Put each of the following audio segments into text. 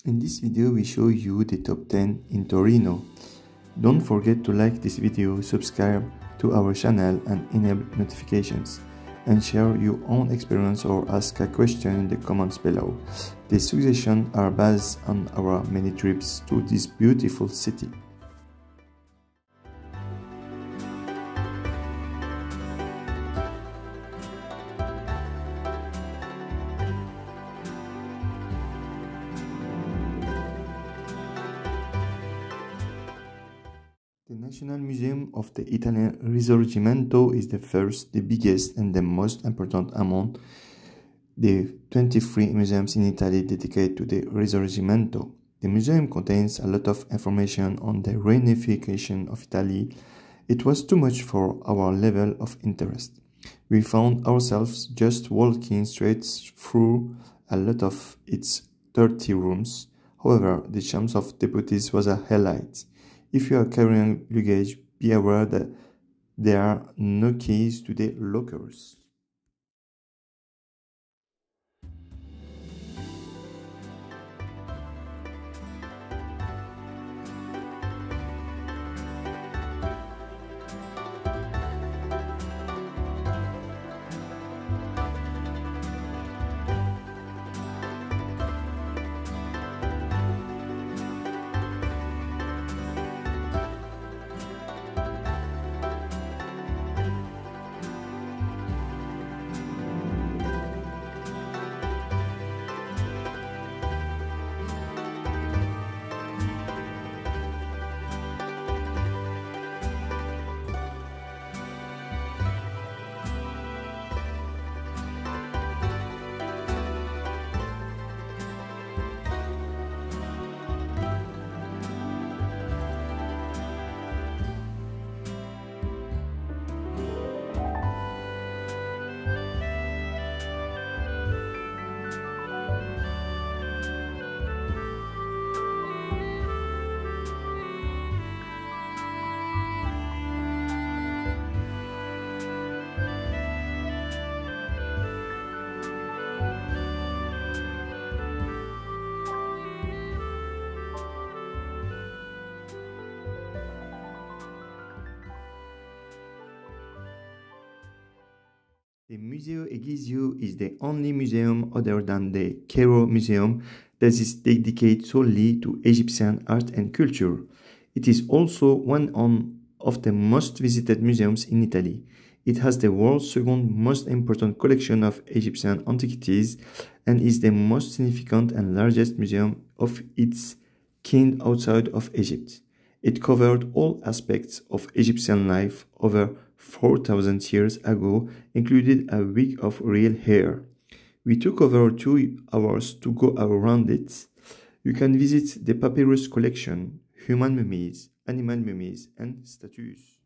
In this video we show you the top 10 in Torino. Don't forget to like this video, subscribe to our channel and enable notifications, and share your own experience or ask a question in the comments below. The suggestions are based on our many trips to this beautiful city. The National Museum of the Italian Risorgimento is the first, the biggest and the most important among the 23 museums in Italy dedicated to the Risorgimento. The museum contains a lot of information on the reunification of Italy. It was too much for our level of interest. We found ourselves just walking straight through a lot of its dirty rooms. However, the Chamber of Deputies was a highlight. If you are carrying luggage, be aware that there are no keys to the lockers. The Museo Egizio is the only museum other than the Cairo Museum that is dedicated solely to Egyptian art and culture. It is also one of the most visited museums in Italy. It has the world's second most important collection of Egyptian antiquities and is the most significant and largest museum of its kind outside of Egypt. It covered all aspects of Egyptian life over 4,000 years ago, included a week of real hair. We took over 2 hours to go around it. You can visit the papyrus collection, human mummies, animal mummies, and statues.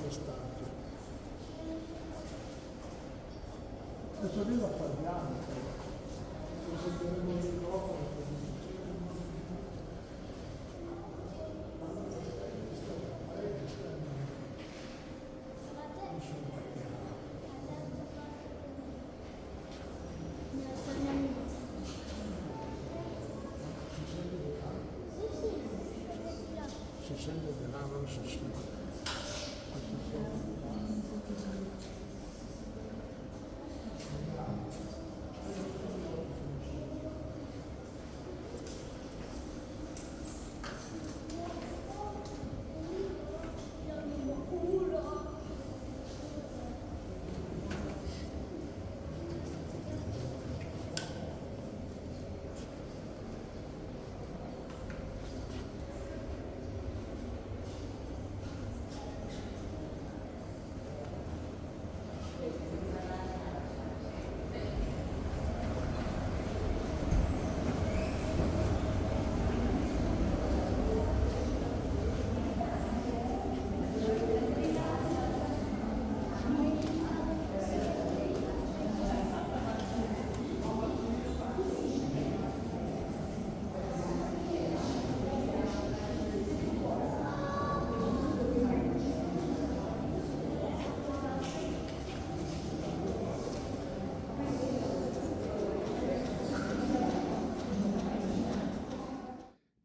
stati. Adesso lì lo parliamo, lo sentiremo lì dopo. Si sente di là, non si sente.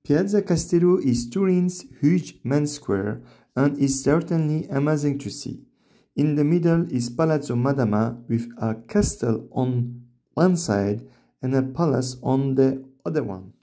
Piazza Castello is Turin's huge main square and is certainly amazing to see. In the middle is Palazzo Madama with a castle on one side and a palace on the other one.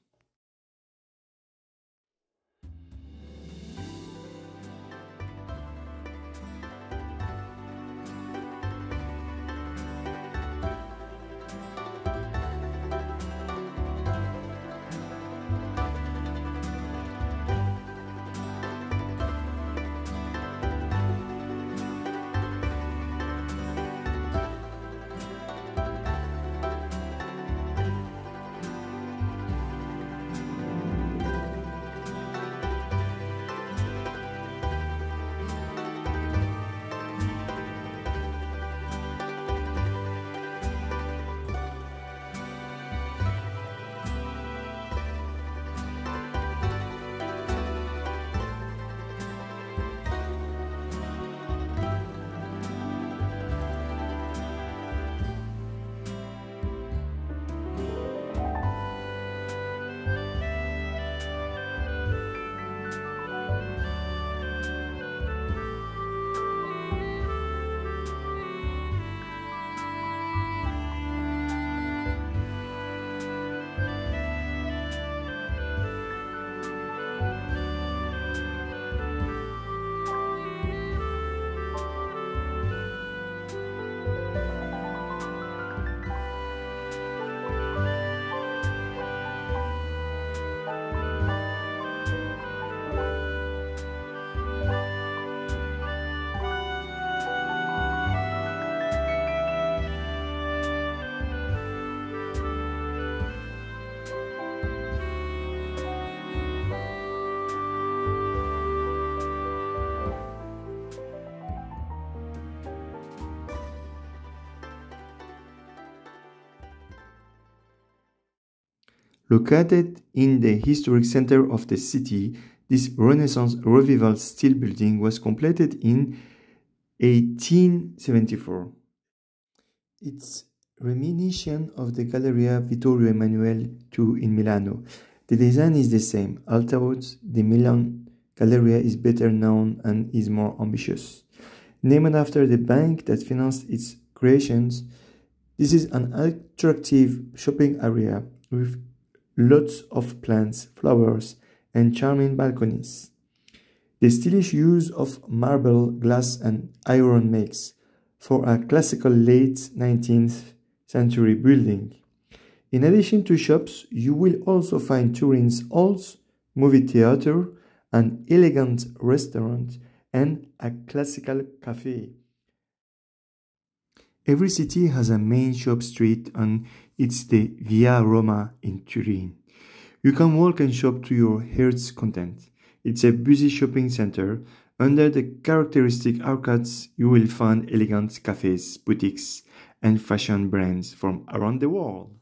Located in the historic center of the city, this Renaissance Revival steel building was completed in 1874. It's reminiscent of the Galleria Vittorio Emanuele II in Milano. The design is the same, although the Milan Galleria is better known and is more ambitious. Named after the bank that financed its creations, this is an attractive shopping area with lots of plants, flowers, and charming balconies. The stylish use of marble, glass, and iron makes for a classical late 19th century building. In addition to shops, you will also find Turin's old movie theater, an elegant restaurant, and a classical cafe. Every city has a main shop street, and it's the Via Roma in Turin. You can walk and shop to your heart's content. It's a busy shopping center, Under the characteristic arcades, you will find elegant cafés, boutiques, and fashion brands from around the world.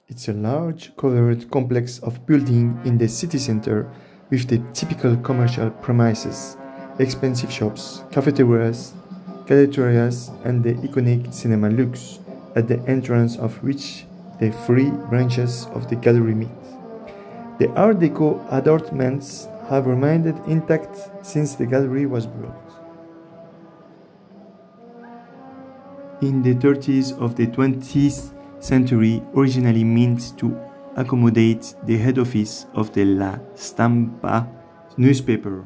It's a large, covered complex of buildings in the city center with the typical commercial premises, expensive shops, cafeterias, galleterias, and the iconic Cinema Lux, at the entrance of which the three branches of the gallery meet. The Art Deco adornments have remained intact since the gallery was built. In the 30s of the 20th century, originally meant to accommodate the head office of the La Stampa newspaper.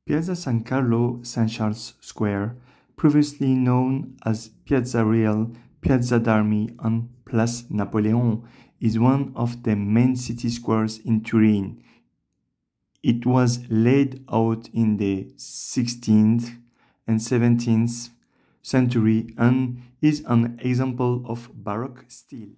Piazza San Carlo, St. Charles Square, previously known as Piazza Real, Piazza d'Armi, and Place Napoleon, is one of the main city squares in Turin. It was laid out in the 16th and 17th century and is an example of Baroque style.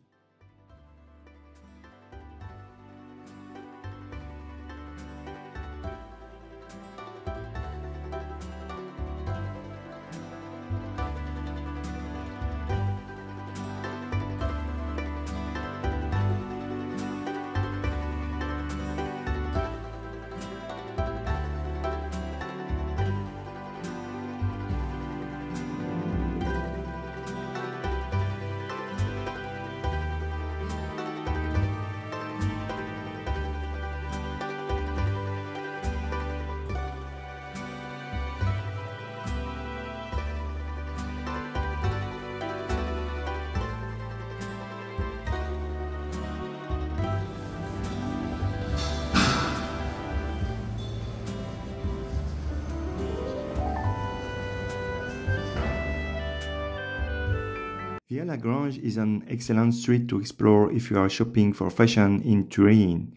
Via Lagrange is an excellent street to explore if you are shopping for fashion in Turin.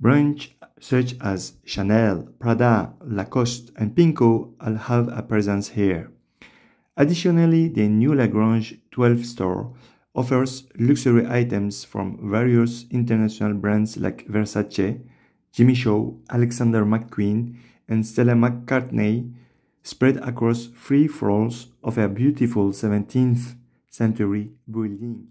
Brands such as Chanel, Prada, Lacoste, and Pinko all have a presence here. Additionally, the new Lagrange 12 store offers luxury items from various international brands like Versace, Jimmy Choo, Alexander McQueen, and Stella McCartney, spread across 3 floors of a beautiful 17th century building.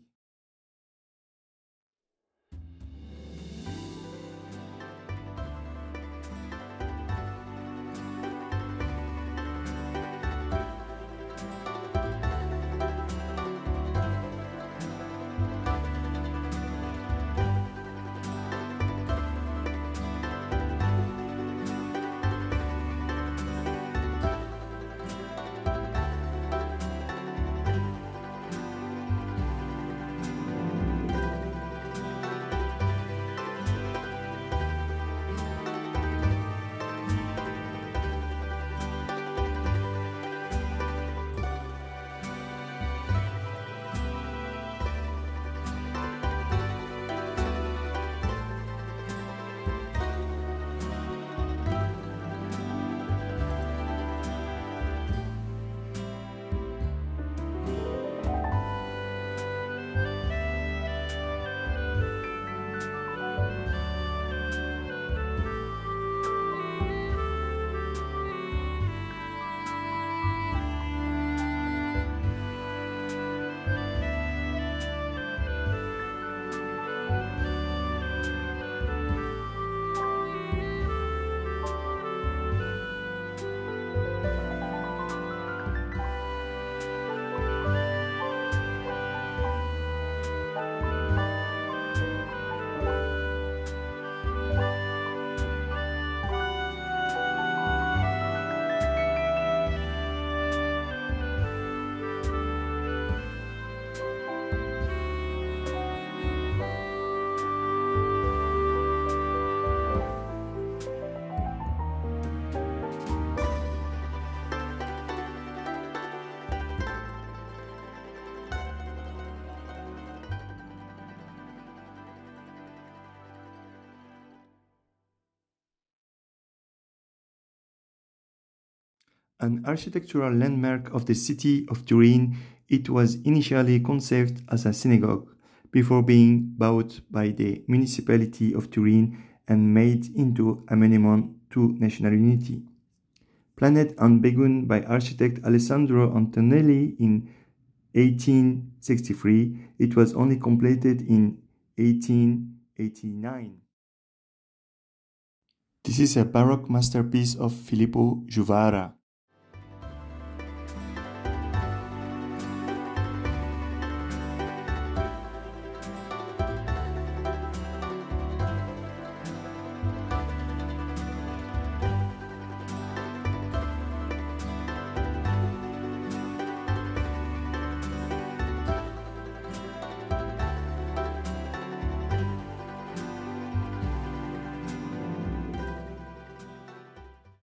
An architectural landmark of the city of Turin, it was initially conceived as a synagogue before being bought by the municipality of Turin and made into a monument to national unity. Planned and begun by architect Alessandro Antonelli in 1863, it was only completed in 1889. This is a Baroque masterpiece of Filippo Juvara.